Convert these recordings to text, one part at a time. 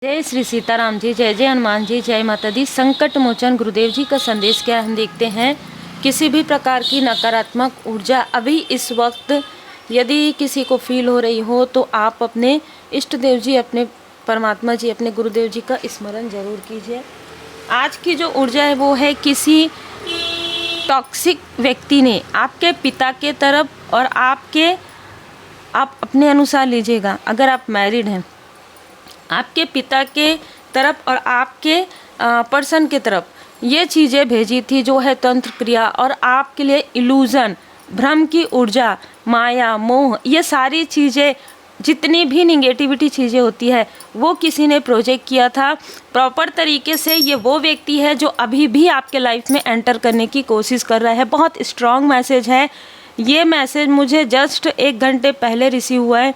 जय श्री सीताराम जी, जय जय हनुमान जी, जय माता दी। संकट मोचन गुरुदेव जी का संदेश क्या हम देखते हैं। किसी भी प्रकार की नकारात्मक ऊर्जा अभी इस वक्त यदि किसी को फील हो रही हो तो आप अपने इष्ट देव जी, अपने परमात्मा जी, अपने गुरुदेव जी का स्मरण जरूर कीजिए। आज की जो ऊर्जा है वो है किसी टॉक्सिक व्यक्ति ने आपके पिता के तरफ और आप अपने अनुसार लीजिएगा। अगर आप मैरिड हैं, आपके पिता के तरफ और आपके पर्सन के तरफ ये चीज़ें भेजी थी जो है तंत्र क्रिया, और आपके लिए इल्यूज़न, भ्रम की ऊर्जा, माया, मोह, ये सारी चीज़ें, जितनी भी निगेटिविटी चीज़ें होती है वो किसी ने प्रोजेक्ट किया था प्रॉपर तरीके से। ये वो व्यक्ति है जो अभी भी आपके लाइफ में एंटर करने की कोशिश कर रहा है। बहुत स्ट्रॉन्ग मैसेज है ये। मैसेज मुझे जस्ट 1 घंटे पहले रिसीव हुआ है।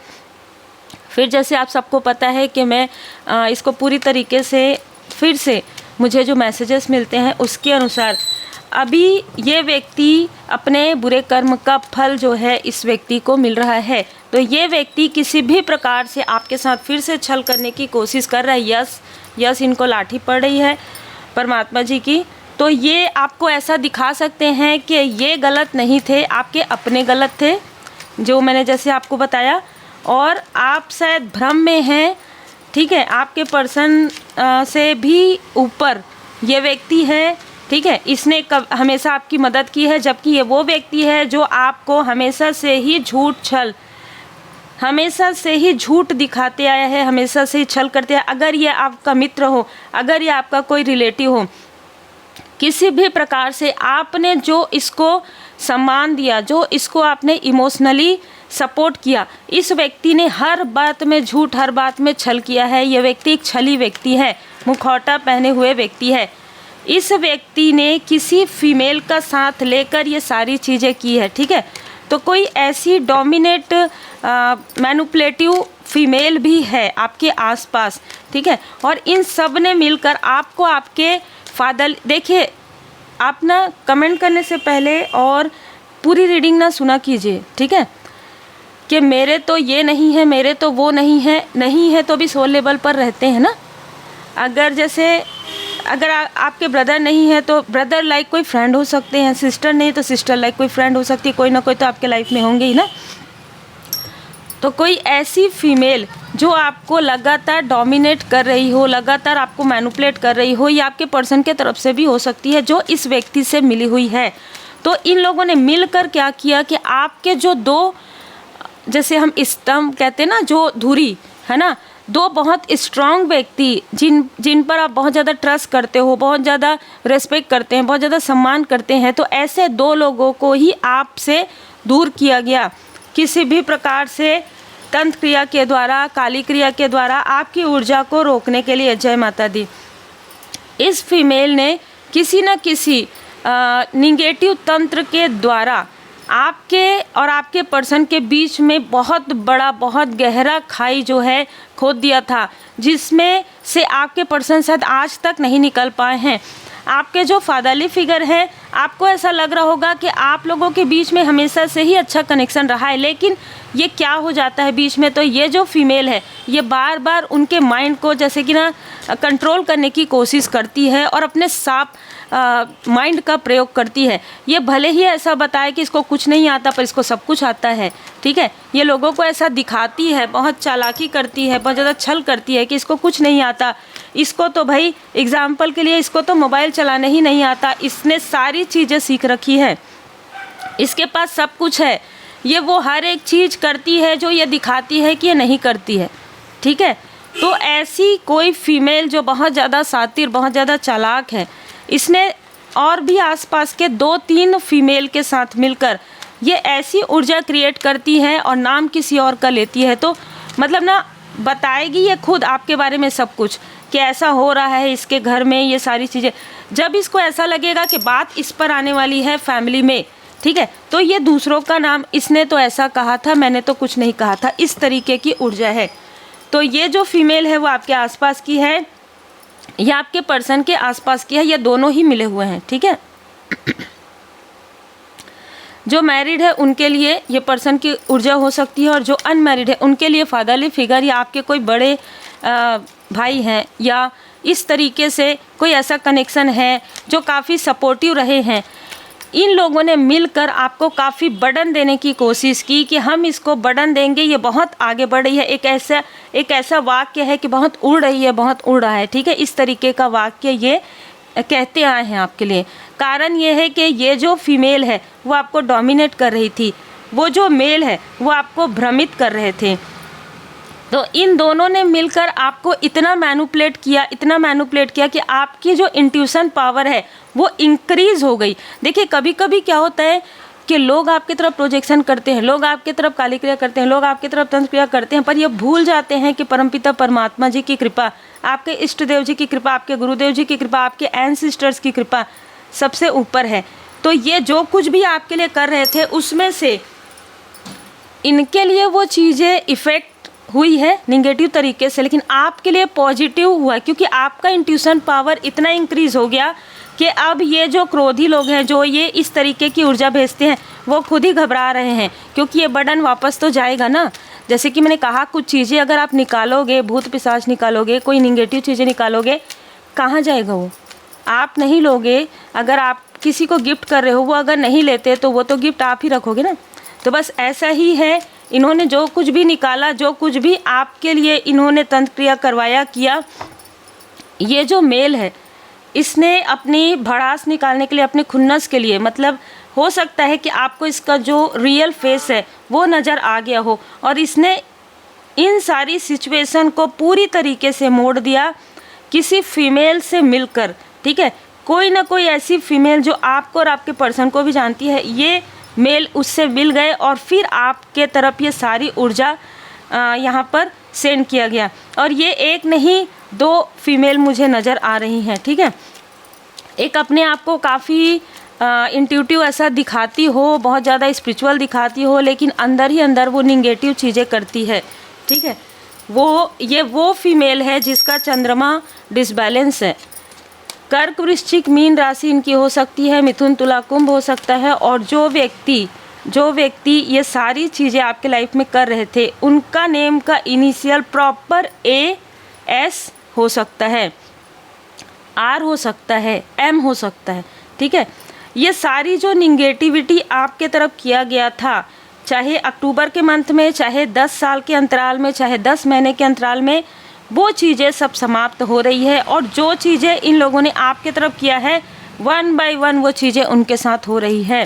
फिर जैसे आप सबको पता है कि मैं इसको पूरी तरीके से फिर से मुझे जो मैसेजेस मिलते हैं उसके अनुसार अभी ये व्यक्ति अपने बुरे कर्म का फल जो है इस व्यक्ति को मिल रहा है। तो ये व्यक्ति किसी भी प्रकार से आपके साथ फिर से छल करने की कोशिश कर रहा है। यस, इनको लाठी पड़ रही है परमात्मा जी की। तो ये आपको ऐसा दिखा सकते हैं कि ये गलत नहीं थे, आपके अपने गलत थे, जो मैंने जैसे आपको बताया। और आप शायद भ्रम में हैं, ठीक है। आपके पर्सन से भी ऊपर ये व्यक्ति है, ठीक है। इसने हमेशा आपकी मदद की है, जबकि ये वो व्यक्ति है जो आपको हमेशा से ही हमेशा से ही झूठ दिखाते आया है, हमेशा से ही छल करते हैं। अगर ये आपका मित्र हो, अगर ये आपका कोई रिलेटिव हो, किसी भी प्रकार से आपने जो इसको सम्मान दिया, जो इसको आपने इमोशनली सपोर्ट किया, इस व्यक्ति ने हर बात में झूठ, हर बात में छल किया है। यह व्यक्ति एक छली व्यक्ति है, मुखौटा पहने हुए व्यक्ति है। इस व्यक्ति ने किसी फीमेल का साथ लेकर ये सारी चीज़ें की है, ठीक है। तो कोई ऐसी डोमिनेट मैनिपुलेटिव फीमेल भी है आपके आसपास, ठीक है। और इन सब ने मिलकर आपको आपके फादर, देखिए आप ना कमेंट करने से पहले और पूरी रीडिंग ना सुना कीजिए, ठीक है, कि मेरे तो ये नहीं है, मेरे तो वो नहीं है तो भी सोल लेवल पर रहते हैं ना। अगर आपके ब्रदर नहीं है तो ब्रदर लाइक कोई फ्रेंड हो सकते हैं, सिस्टर नहीं तो सिस्टर लाइक कोई फ्रेंड हो सकती है, कोई ना कोई तो आपके लाइफ में होंगे ही ना। तो कोई ऐसी फीमेल जो आपको लगातार डोमिनेट कर रही हो, लगातार आपको मैनिपुलेट कर रही हो, ये आपके पर्सन के तरफ से भी हो सकती है जो इस व्यक्ति से मिली हुई है। तो इन लोगों ने मिलकर क्या किया कि आपके जो दो, जैसे हम स्तंभ कहते हैं ना, जो धुरी है ना, दो बहुत स्ट्रांग व्यक्ति जिन पर आप बहुत ज़्यादा ट्रस्ट करते हो, बहुत ज़्यादा रेस्पेक्ट करते हैं, बहुत ज़्यादा सम्मान करते हैं, तो ऐसे दो लोगों को ही आपसे दूर किया गया किसी भी प्रकार से तंत्र क्रिया के द्वारा, काली क्रिया के द्वारा, आपकी ऊर्जा को रोकने के लिए। जय माता दी। इस फीमेल ने किसी न किसी निगेटिव तंत्र के द्वारा आपके और आपके पर्सन के बीच में बहुत बड़ा, बहुत गहरा खाई जो है खोद दिया था, जिसमें से आपके पर्सन शायद आज तक नहीं निकल पाए हैं। आपके जो फादरली फिगर है, आपको ऐसा लग रहा होगा कि आप लोगों के बीच में हमेशा से ही अच्छा कनेक्शन रहा है, लेकिन ये क्या हो जाता है बीच में, तो ये जो फीमेल है ये बार बार उनके माइंड को जैसे कि ना कंट्रोल करने की कोशिश करती है और अपने साफ माइंड का प्रयोग करती है। ये भले ही ऐसा बताए कि इसको कुछ नहीं आता पर इसको सब कुछ आता है, ठीक है। ये लोगों को ऐसा दिखाती है, बहुत चालाकी करती है, बहुत ज़्यादा छल करती है कि इसको कुछ नहीं आता, इसको तो भाई एग्जाम्पल के लिए इसको तो मोबाइल चलाना ही नहीं आता, इसने सारी चीज़ें सीख रखी है, इसके पास सब कुछ है, ये वो हर एक चीज़ करती है जो ये दिखाती है कि ये नहीं करती है, ठीक है। तो ऐसी कोई फीमेल जो बहुत ज़्यादा शातिर, बहुत ज़्यादा चालाक है, इसने और भी आसपास के 2-3 फीमेल के साथ मिलकर ये ऐसी ऊर्जा क्रिएट करती है और नाम किसी और का लेती है। तो मतलब ना बताएगी ये खुद आपके बारे में सब कुछ कि ऐसा हो रहा है इसके घर में, ये सारी चीज़ें। जब इसको ऐसा लगेगा कि बात इस पर आने वाली है फैमिली में, ठीक है, तो ये दूसरों का नाम, इसने तो ऐसा कहा था, मैंने तो कुछ नहीं कहा था, इस तरीके की ऊर्जा है। तो ये जो फीमेल है वो आपके आसपास की है या आपके पर्सन के आसपास की है, ये दोनों ही मिले हुए हैं, ठीक है। जो मैरिड है उनके लिए ये पर्सन की ऊर्जा हो सकती है, और जो अनमैरिड है उनके लिए फादरली फिगर या आपके कोई बड़े भाई हैं या इस तरीके से कोई ऐसा कनेक्शन है जो काफ़ी सपोर्टिव रहे हैं, इन लोगों ने मिलकर आपको काफ़ी बर्डन देने की कोशिश की कि हम इसको बर्डन देंगे, ये बहुत आगे बढ़ रही है। एक ऐसा वाक्य है कि बहुत उड़ रही है, बहुत उड़ रहा है, ठीक है, इस तरीके का वाक्य ये कहते आए हैं आपके लिए। कारण ये है कि ये जो फीमेल है वो आपको डोमिनेट कर रही थी, वो जो मेल है वो आपको भ्रमित कर रहे थे। तो इन दोनों ने मिलकर आपको इतना मैनिपुलेट किया कि आपकी जो इंट्यूशन पावर है वो इंक्रीज़ हो गई। देखिए कभी कभी क्या होता है कि लोग आपकी तरफ प्रोजेक्शन करते हैं, लोग आपकी तरफ काली क्रिया करते हैं, लोग आपकी तरफ तंत्र क्रिया करते हैं, पर ये भूल जाते हैं कि परमपिता परमात्मा जी की कृपा, आपके इष्ट देव जी की कृपा, आपके गुरुदेव जी की कृपा, आपके एंसेस्टर्स की कृपा सबसे ऊपर है। तो ये जो कुछ भी आपके लिए कर रहे थे उसमें से इनके लिए वो चीज़ें इफ़ेक्ट हुई है निगेटिव तरीके से, लेकिन आपके लिए पॉजिटिव हुआ, क्योंकि आपका इंट्यूशन पावर इतना इंक्रीज़ हो गया कि अब ये जो क्रोधी लोग हैं, जो ये इस तरीके की ऊर्जा भेजते हैं, वो खुद ही घबरा रहे हैं, क्योंकि ये बर्डन वापस तो जाएगा ना। जैसे कि मैंने कहा, कुछ चीज़ें अगर आप निकालोगे, भूत पिशाच निकालोगे, कोई निगेटिव चीज़ें निकालोगे, कहाँ जाएगा वो? आप नहीं लोगे। अगर आप किसी को गिफ्ट कर रहे हो, वो अगर नहीं लेते तो वो तो गिफ्ट आप ही रखोगे ना। तो बस ऐसा ही है, इन्होंने जो कुछ भी निकाला, जो कुछ भी आपके लिए इन्होंने तंत्र क्रिया करवाया किया, ये जो मेल है इसने अपनी भड़ास निकालने के लिए, अपनी खुन्नस के लिए, मतलब हो सकता है कि आपको इसका जो रियल फेस है वो नज़र आ गया हो, और इसने इन सारी सिचुएशन को पूरी तरीके से मोड़ दिया किसी फीमेल से मिलकर, ठीक है। कोई ना कोई ऐसी फीमेल जो आपको और आपके पर्सन को भी जानती है, ये मेल उससे मिल गए और फिर आपके तरफ ये सारी ऊर्जा यहाँ पर सेंड किया गया। और ये एक नहीं, 2 फीमेल मुझे नज़र आ रही हैं, ठीक है। एक अपने आप को काफ़ी इंट्यूटिव ऐसा दिखाती हो, बहुत ज़्यादा स्पिरिचुअल दिखाती हो, लेकिन अंदर ही अंदर वो निगेटिव चीज़ें करती है, ठीक है। वो फीमेल है जिसका चंद्रमा डिसबैलेंस है। कर्क वृश्चिक मीन राशि इनकी हो सकती है, मिथुन तुला कुंभ हो सकता है। और जो व्यक्ति ये सारी चीज़ें आपके लाइफ में कर रहे थे, उनका नेम का इनिशियल प्रॉपर AS हो सकता है, R हो सकता है, M हो सकता है, ठीक है। ये सारी जो निगेटिविटी आपके तरफ किया गया था, चाहे अक्टूबर के मंथ में, चाहे 10 साल के अंतराल में, चाहे 10 महीने के अंतराल में, वो चीज़ें सब समाप्त हो रही है। और जो चीज़ें इन लोगों ने आपके तरफ किया है, 1 बाय 1 वो चीज़ें उनके साथ हो रही है।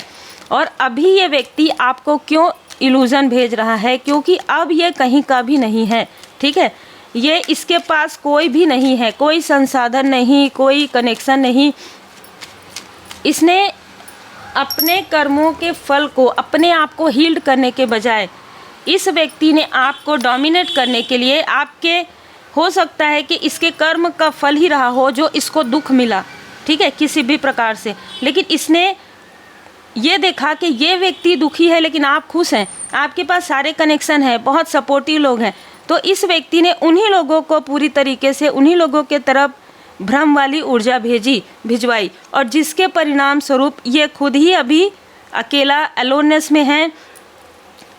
और अभी ये व्यक्ति आपको क्यों इल्यूज़न भेज रहा है? क्योंकि अब ये कहीं का भी नहीं है, ठीक है। ये इसके पास कोई भी नहीं है, कोई संसाधन नहीं, कोई कनेक्शन नहीं। इसने अपने कर्मों के फल को, अपने आप को हील्ड करने के बजाय, इस व्यक्ति ने आपको डोमिनेट करने के लिए, आपके हो सकता है कि इसके कर्म का फल ही रहा हो जो इसको दुख मिला, ठीक है, किसी भी प्रकार से। लेकिन इसने ये देखा कि ये व्यक्ति दुखी है लेकिन आप खुश हैं, आपके पास सारे कनेक्शन हैं, बहुत सपोर्टिव लोग हैं, तो इस व्यक्ति ने उन्हीं लोगों को पूरी तरीके से, उन्हीं लोगों के तरफ भ्रम वाली ऊर्जा भिजवाई, और जिसके परिणाम स्वरूप ये खुद ही अभी अकेला अलोननेस में है।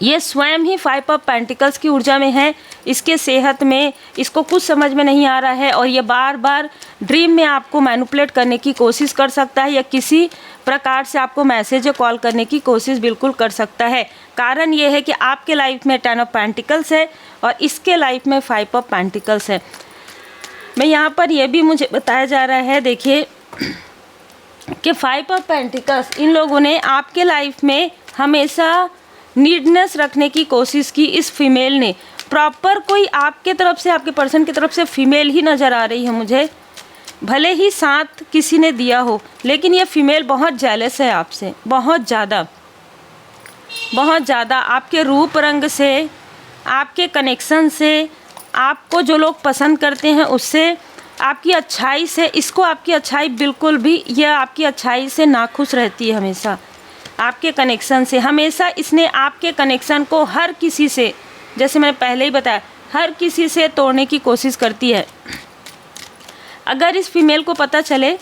ये स्वयं ही 5 ऑफ पेंटिकल्स की ऊर्जा में है। इसके सेहत में इसको कुछ समझ में नहीं आ रहा है, और ये बार बार ड्रीम में आपको मैनिपुलेट करने की कोशिश कर सकता है, या किसी प्रकार से आपको मैसेज या कॉल करने की कोशिश बिल्कुल कर सकता है। कारण ये है कि आपके लाइफ में 10 ऑफ पेंटिकल्स है और इसके लाइफ में 5 ऑफ पेंटिकल्स है। मैं यहाँ पर यह भी मुझे बताया जा रहा है, देखिए कि 5 ऑफ पेंटिकल्स, इन लोगों ने आपके लाइफ में हमेशा नीडनेस रखने की कोशिश की। इस फीमेल ने प्रॉपर कोई आपके तरफ से, आपके पर्सन की तरफ से फीमेल ही नज़र आ रही है मुझे, भले ही साथ किसी ने दिया हो, लेकिन ये फीमेल बहुत जेलस है आपसे, बहुत ज़्यादा आपके रूप रंग से, आपके कनेक्शन से, आपको जो लोग पसंद करते हैं उससे, आपकी अच्छाई से। इसको आपकी अच्छाई बिल्कुल भी, यह आपकी अच्छाई से नाखुश रहती है हमेशा, आपके कनेक्शन से। हमेशा इसने आपके कनेक्शन को हर किसी से, जैसे मैंने पहले ही बताया, हर किसी से तोड़ने की कोशिश करती है। अगर इस फीमेल को पता चले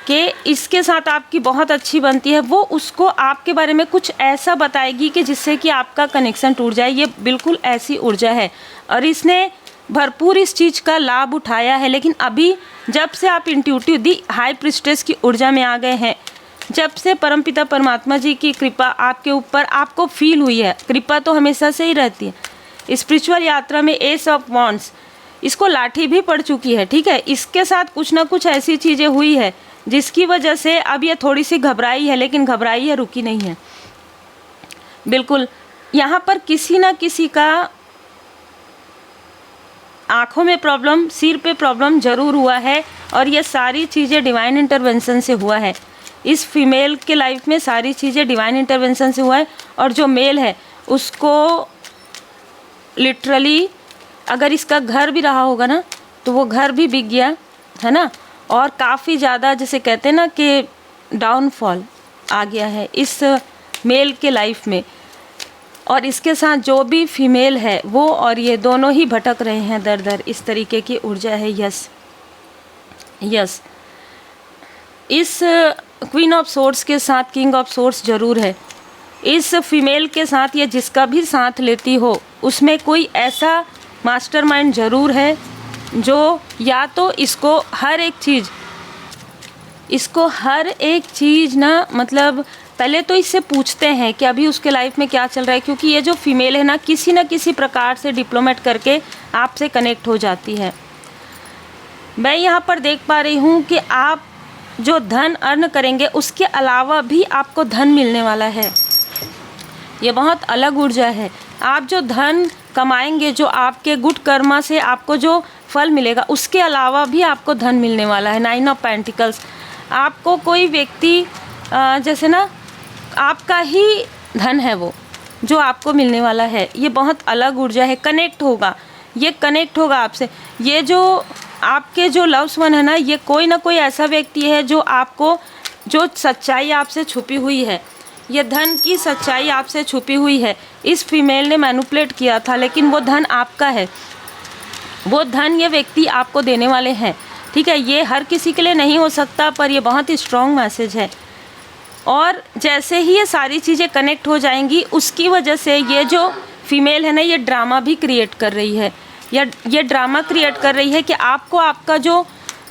कि इसके साथ आपकी बहुत अच्छी बनती है, वो उसको आपके बारे में कुछ ऐसा बताएगी कि जिससे कि आपका कनेक्शन टूट जाए। ये बिल्कुल ऐसी ऊर्जा है। और इसने भरपूर इस चीज़ का लाभ उठाया है, लेकिन अभी जब से आप इंट्यूटिव दी हाई प्रिस्टेस की ऊर्जा में आ गए हैं, जब से परमपिता परमात्मा जी की कृपा आपके ऊपर आपको फील हुई है, कृपा तो हमेशा से ही रहती है। स्पिरिचुअल यात्रा में एस ऑफ वॉन्ड्स, इसको लाठी भी पड़ चुकी है, ठीक है। इसके साथ कुछ ना कुछ ऐसी चीज़ें हुई है जिसकी वजह से अब ये थोड़ी सी घबराई है, लेकिन घबराई है, रुकी नहीं है। बिल्कुल यहाँ पर किसी ना किसी का आँखों में प्रॉब्लम, सिर पे प्रॉब्लम ज़रूर हुआ है, और ये सारी चीज़ें डिवाइन इंटरवेंशन से हुआ है। इस फीमेल के लाइफ में सारी चीज़ें डिवाइन इंटरवेंशन से हुआ है, और जो मेल है उसको लिटरली अगर इसका घर भी रहा होगा ना, तो वो घर भी बिक गया है ना, और काफ़ी ज़्यादा जैसे कहते हैं ना कि डाउनफॉल आ गया है इस मेल के लाइफ में। और इसके साथ जो भी फीमेल है वो और ये दोनों ही भटक रहे हैं दर दर, इस तरीके की ऊर्जा है। यस यस, इस क्वीन ऑफ सोर्स के साथ किंग ऑफ सोर्स ज़रूर है। इस फीमेल के साथ ये जिसका भी साथ लेती हो उसमें कोई ऐसा मास्टरमाइंड ज़रूर है जो या तो इसको हर एक चीज़ ना, मतलब पहले तो इससे पूछते हैं कि अभी उसके लाइफ में क्या चल रहा है, क्योंकि ये जो फीमेल है ना किसी प्रकार से डिप्लोमेट करके आपसे कनेक्ट हो जाती है। मैं यहाँ पर देख पा रही हूँ कि आप जो धन अर्न करेंगे उसके अलावा भी आपको धन मिलने वाला है। ये बहुत अलग ऊर्जा है। आप जो धन कमाएंगे, जो आपके गुड कर्मा से आपको जो फल मिलेगा, उसके अलावा भी आपको धन मिलने वाला है। 9 ऑफ पेंटिकल्स, आपको कोई व्यक्ति जैसे ना आपका ही धन है वो जो आपको मिलने वाला है। ये बहुत अलग ऊर्जा है, कनेक्ट होगा आपसे। ये जो आपके जो लव्स वन है ना, ये कोई ना कोई ऐसा व्यक्ति है जो आपको, जो सच्चाई आपसे छुपी हुई है, ये धन की सच्चाई आपसे छुपी हुई है। इस फीमेल ने मैनिपुलेट किया था, लेकिन वो धन आपका है, वो धन ये व्यक्ति आपको देने वाले हैं, ठीक है। ये हर किसी के लिए नहीं हो सकता, पर ये बहुत ही स्ट्रॉन्ग मैसेज है। और जैसे ही ये सारी चीज़ें कनेक्ट हो जाएंगी, उसकी वजह से ये जो फीमेल है ना, ये ड्रामा भी क्रिएट कर रही है, या ये ड्रामा क्रिएट कर रही है कि आपको आपका जो,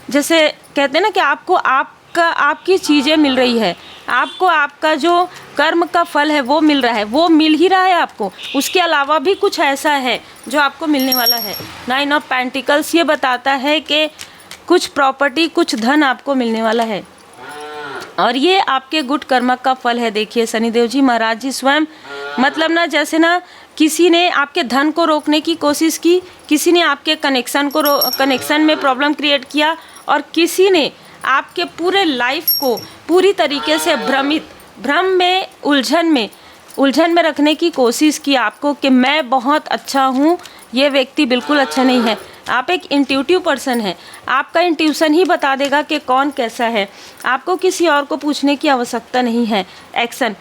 जैसे कहते हैं ना कि आपको आपकी चीज़ें मिल रही है, आपको आपका जो कर्म का फल है वो मिल रहा है, वो मिल ही रहा है आपको। उसके अलावा भी कुछ ऐसा है जो आपको मिलने वाला है। 9 ऑफ पेंटिकल्स ये बताता है कि कुछ प्रॉपर्टी, कुछ धन आपको मिलने वाला है, और ये आपके गुड कर्म का फल है। देखिए शनिदेव जी महाराज जी स्वयं, मतलब ना जैसे ना किसी ने आपके धन को रोकने की कोशिश की, किसी ने आपके कनेक्शन में प्रॉब्लम क्रिएट किया, और किसी ने आपके पूरे लाइफ को पूरी तरीके से भ्रम में उलझन में रखने की कोशिश की आपको कि मैं बहुत अच्छा हूँ, ये व्यक्ति बिल्कुल अच्छा नहीं है। आप एक इंट्यूटिव पर्सन है, आपका इंट्यूशन ही बता देगा कि कौन कैसा है, आपको किसी और को पूछने की आवश्यकता नहीं है। एक्शन,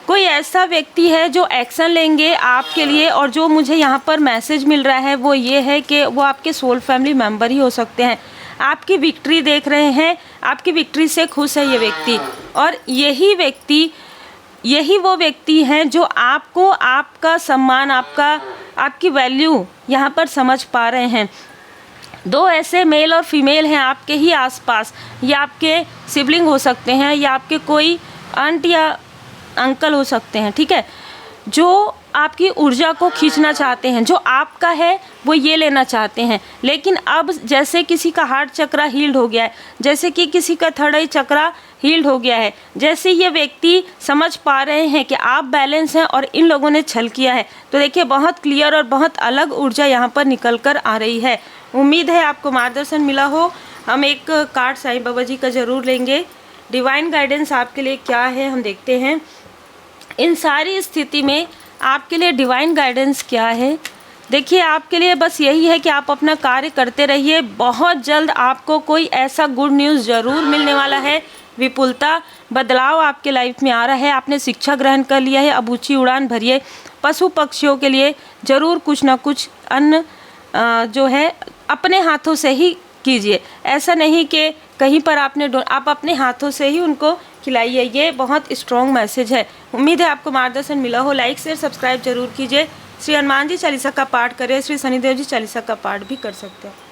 कोई ऐसा व्यक्ति है जो एक्शन लेंगे आपके लिए, और जो मुझे यहाँ पर मैसेज मिल रहा है वो ये है कि वो आपके सोल फैमिली मेम्बर ही हो सकते हैं। आपकी विक्ट्री देख रहे हैं, आपकी विक्ट्री से खुश है ये व्यक्ति, और यही वो व्यक्ति हैं जो आपको आपका सम्मान, आपकी वैल्यू यहाँ पर समझ पा रहे हैं। 2 ऐसे मेल और फीमेल हैं आपके ही आसपास, या आपके सिबलिंग हो सकते हैं, या आपके कोई आंट या अंकल हो सकते हैं, ठीक है, जो आपकी ऊर्जा को खींचना चाहते हैं, जो आपका है वो ये लेना चाहते हैं। लेकिन अब जैसे किसी का हार्ट चक्रा हील्ड हो गया है, जैसे कि किसी का थर्ड आई चक्रा हील्ड हो गया है, जैसे ये व्यक्ति समझ पा रहे हैं कि आप बैलेंस हैं और इन लोगों ने छल किया है, तो देखिए बहुत क्लियर और बहुत अलग ऊर्जा यहाँ पर निकल कर आ रही है। उम्मीद है आपको मार्गदर्शन मिला हो। हम एक कार्ड साईं बाबा जी का ज़रूर लेंगे। डिवाइन गाइडेंस आपके लिए क्या है हम देखते हैं। इन सारी स्थिति में आपके लिए डिवाइन गाइडेंस क्या है। देखिए आपके लिए बस यही है कि आप अपना कार्य करते रहिए। बहुत जल्द आपको कोई ऐसा गुड न्यूज़ ज़रूर मिलने वाला है। विपुलता, बदलाव आपके लाइफ में आ रहा है। आपने शिक्षा ग्रहण कर लिया है, अब ऊँची उड़ान भरिए। पशु पक्षियों के लिए ज़रूर कुछ ना कुछ अन्न जो है अपने हाथों से ही कीजिए। ऐसा नहीं कि कहीं पर आप अपने हाथों से ही उनको खिलाइए। ये बहुत स्ट्रॉन्ग मैसेज है। उम्मीद है आपको मार्गदर्शन मिला हो। लाइक शेयर सब्सक्राइब जरूर कीजिए। श्री हनुमान जी चालीसा का पाठ करें, श्री शनिदेव जी चालीसा का पाठ भी कर सकते हैं।